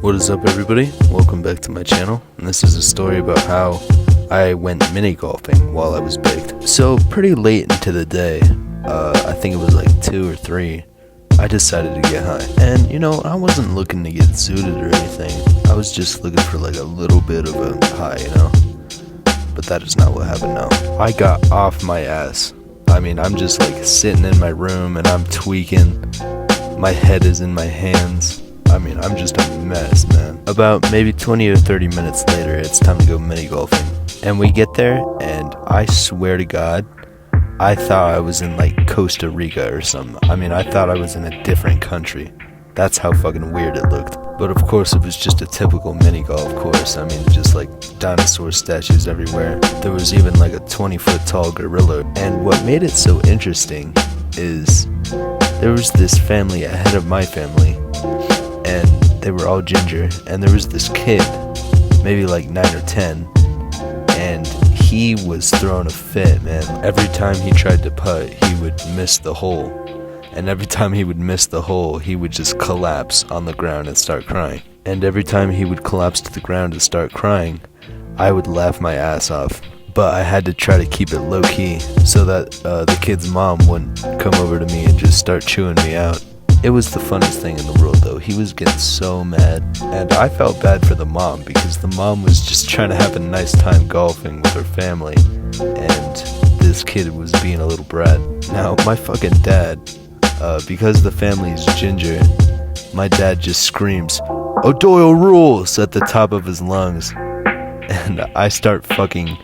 What is up, everybody? Welcome back to my channel, and this is a story about how I went mini golfing while I was baked. So pretty late into the day, I think it was like 2 or 3, I decided to get high. And you know, I wasn't looking to get zooted or anything. I was just looking for like a little bit of a high, you know? But that is not what happened now. I got off my ass. I mean, I'm just like sitting in my room and I'm tweaking. My head is in my hands. I mean, I'm just a mess, man. About maybe 20 or 30 minutes later, it's time to go mini golfing. And we get there, and I swear to God, I thought I was in like Costa Rica or something. I mean, I thought I was in a different country. That's how fucking weird it looked. But of course, it was just a typical mini golf course. I mean, just like dinosaur statues everywhere. There was even like a 20-foot tall gorilla. And what made it so interesting is there was this family ahead of my family, and they were all ginger, and there was this kid, maybe like 9 or 10, and he was throwing a fit, man. Every time he tried to putt, he would miss the hole, and every time he would miss the hole, he would just collapse on the ground and start crying. And every time he would collapse to the ground and start crying, I would laugh my ass off. But I had to try to keep it low-key so that the kid's mom wouldn't come over to me and just start chewing me out. It was the funnest thing in the world, though. He was getting so mad, and I felt bad for the mom because the mom was just trying to have a nice time golfing with her family, and this kid was being a little brat. Now, my fucking dad, because the family's ginger, my dad just screams, "O'Doyle rules!" at the top of his lungs, and I start fucking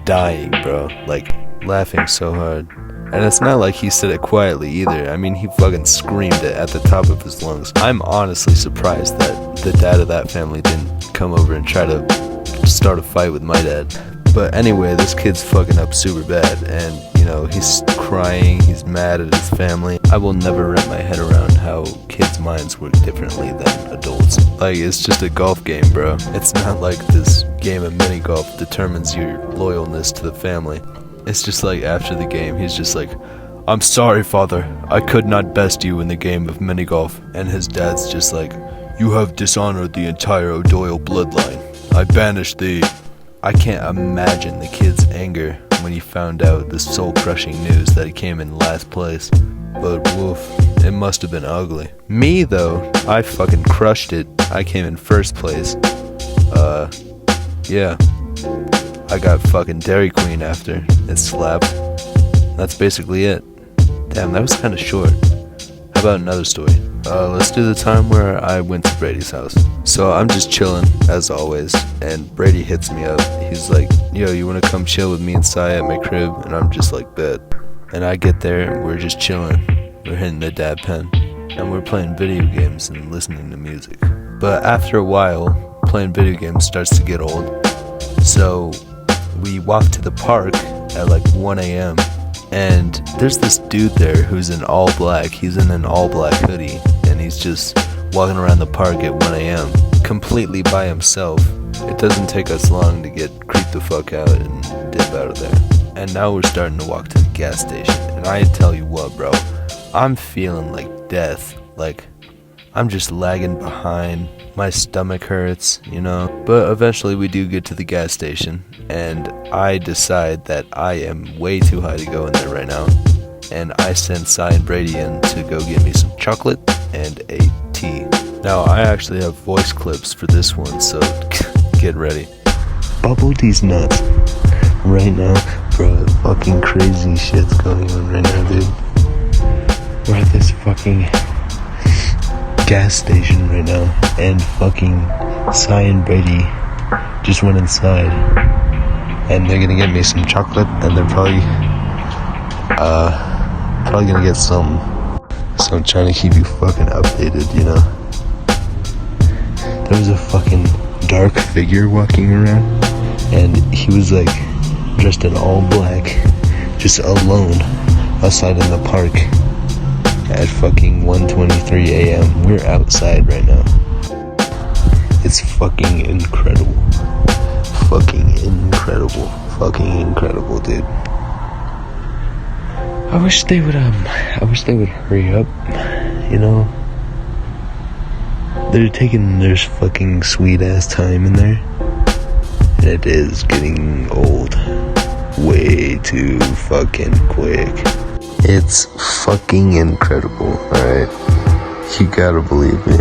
dying, bro, like laughing so hard. And it's not like he said it quietly either. I mean, he fucking screamed it at the top of his lungs. I'm honestly surprised that the dad of that family didn't come over and try to start a fight with my dad. But anyway, this kid's fucking up super bad, and you know, he's crying, he's mad at his family. I will never wrap my head around how kids' minds work differently than adults. Like, it's just a golf game, bro. It's not like this game of mini golf determines your loyalness to the family. It's just like after the game, he's just like, "I'm sorry, father, I could not best you in the game of mini golf." And his dad's just like, "You have dishonored the entire O'Doyle bloodline. I banish thee." I can't imagine the kid's anger when he found out the soul-crushing news that he came in last place. But woof, it must have been ugly. Me, though, I fucking crushed it. I came in first place. Yeah. I got fucking Dairy Queen after. It slapped. That's basically it. Damn, that was kinda short. How about another story? Let's do the time where I went to Brady's house. So I'm just chilling, as always, and Brady hits me up. He's like, "Yo, you wanna come chill with me and Sai at my crib?" And I'm just like, "Bet." And I get there, and we're just chilling. We're hitting the dab pen, and we're playing video games and listening to music. But after a while, playing video games starts to get old. So we walk to the park at like 1 a.m. and there's this dude there who's in all black. He's in an all black hoodie, and he's just walking around the park at 1 a.m. completely by himself. It doesn't take us long to get creeped the fuck out and dip out of there. And now we're starting to walk to the gas station, and I tell you what, bro, I'm feeling like death. Like, I'm just lagging behind. My stomach hurts, you know. But eventually we do get to the gas station, and I decide that I am way too high to go in there right now. And I send Sai and Brady in to go get me some chocolate and a tea. Now, I actually have voice clips for this one, so get ready. Bubble these nuts. Right now, bro, fucking crazy shit's going on right now, dude. We're at this fucking gas station right now, and fucking Sai and Brady just went inside, and they're gonna get me some chocolate, and they're probably gonna get some. So I'm trying to keep you fucking updated, you know. There was a fucking dark figure walking around, and he was like dressed in all black, just alone outside in the park at fucking 1:23 a.m. We're outside right now. It's fucking incredible. Fucking incredible. Fucking incredible, dude. I wish they would hurry up, you know. They're taking their fucking sweet ass time in there. And it is getting old. Way too fucking quick. It's fucking incredible, alright? You gotta believe me.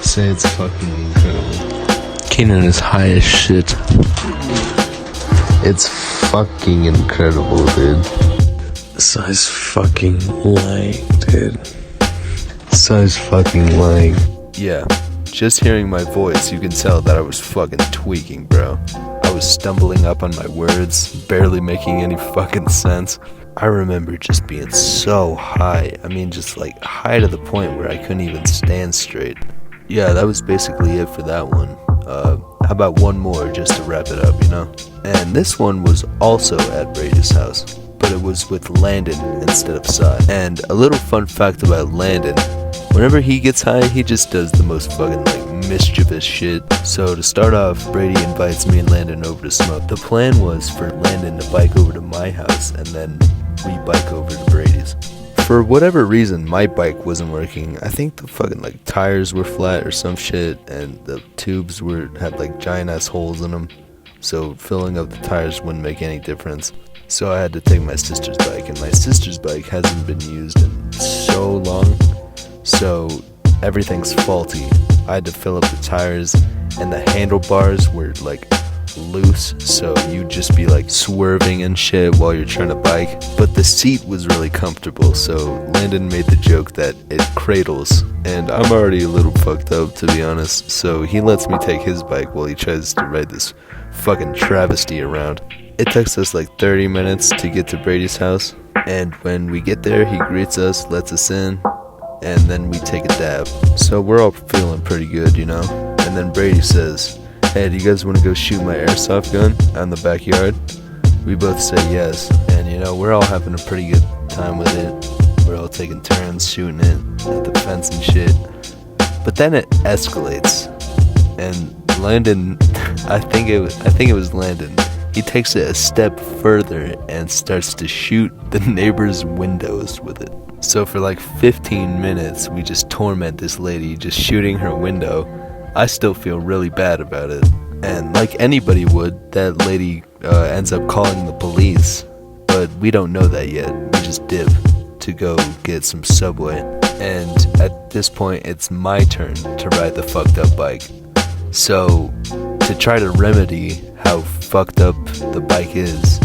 Say it's fucking incredible. Keenan is high as shit. It's fucking incredible, dude. Size fucking lying, dude. Size fucking lying. Yeah, just hearing my voice, you can tell that I was fucking tweaking, bro. I was stumbling up on my words, barely making any fucking sense. I remember just being so high. I mean, just like high to the point where I couldn't even stand straight. Yeah, that was basically it for that one. How about one more just to wrap it up, you know? And this one was also at Bradys' house, but it was with Landon instead of Sai. And a little fun fact about Landon, whenever he gets high, he just does the most fucking like mischievous shit. So to start off, Brady invites me and Landon over to smoke. The plan was for Landon to bike over to my house and then we bike over to Brady's. For whatever reason, my bike wasn't working. I think the fucking like tires were flat or some shit, and the tubes had like giant ass holes in them. So filling up the tires wouldn't make any difference. So I had to take my sister's bike, and my sister's bike hasn't been used in so long. So everything's faulty. I had to fill up the tires, and the handlebars were like loose, so you'd just be like swerving and shit while you're trying to bike. But the seat was really comfortable, so Landon made the joke that it cradles, and I'm already a little fucked up, to be honest, so he lets me take his bike while he tries to ride this fucking travesty around. It takes us like 30 minutes to get to Brady's house, and when we get there, he greets us, lets us in, and then we take a dab. So we're all feeling pretty good, you know? And then Brady says, "Hey, do you guys want to go shoot my airsoft gun out in the backyard?" We both say yes, and you know, we're all having a pretty good time with it. We're all taking turns shooting it at the fence and shit. But then it escalates, and Landon, I think it was Landon, he takes it a step further and starts to shoot the neighbor's windows with it. So for like 15 minutes, we just torment this lady, just shooting her window. I still feel really bad about it. And like anybody would, that lady ends up calling the police. But we don't know that yet. We just dip to go get some Subway. And at this point, it's my turn to ride the fucked up bike. So to try to remedy how fucked up the bike is,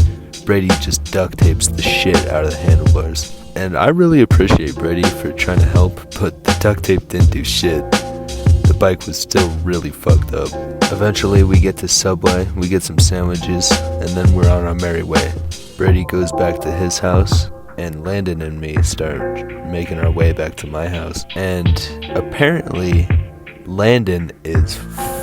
Brady just duct tapes the shit out of the handlebars. And I really appreciate Brady for trying to help, but the duct tape didn't do shit. The bike was still really fucked up. Eventually we get to Subway, we get some sandwiches, and then we're on our merry way. Brady goes back to his house, and Landon and me start making our way back to my house. And apparently Landon is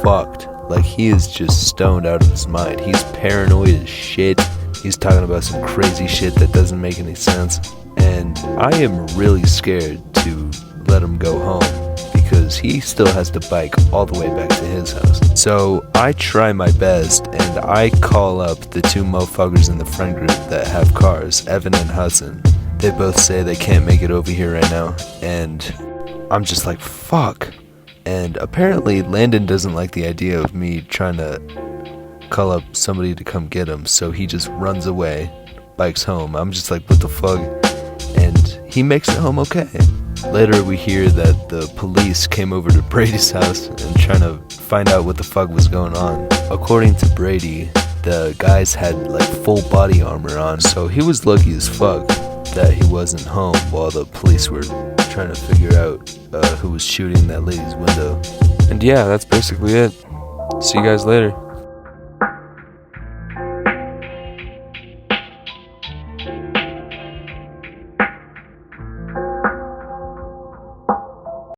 fucked. Like, he is just stoned out of his mind. He's paranoid as shit. He's talking about some crazy shit that doesn't make any sense. And I am really scared to let him go home, because he still has to bike all the way back to his house. So I try my best, and I call up the two motherfuckers in the friend group that have cars, Evan and Hudson. They both say they can't make it over here right now, and I'm just like, fuck. And apparently Landon doesn't like the idea of me trying to call up somebody to come get him, so he just runs away, bikes home. I'm just like, what the fuck? And he makes it home okay. Later we hear that the police came over to Brady's house and trying to find out what the fuck was going on. According to Brady, the guys had like full body armor on, so he was lucky as fuck that he wasn't home while the police were trying to figure out who was shooting that lady's window. And yeah, that's basically it. See you guys later.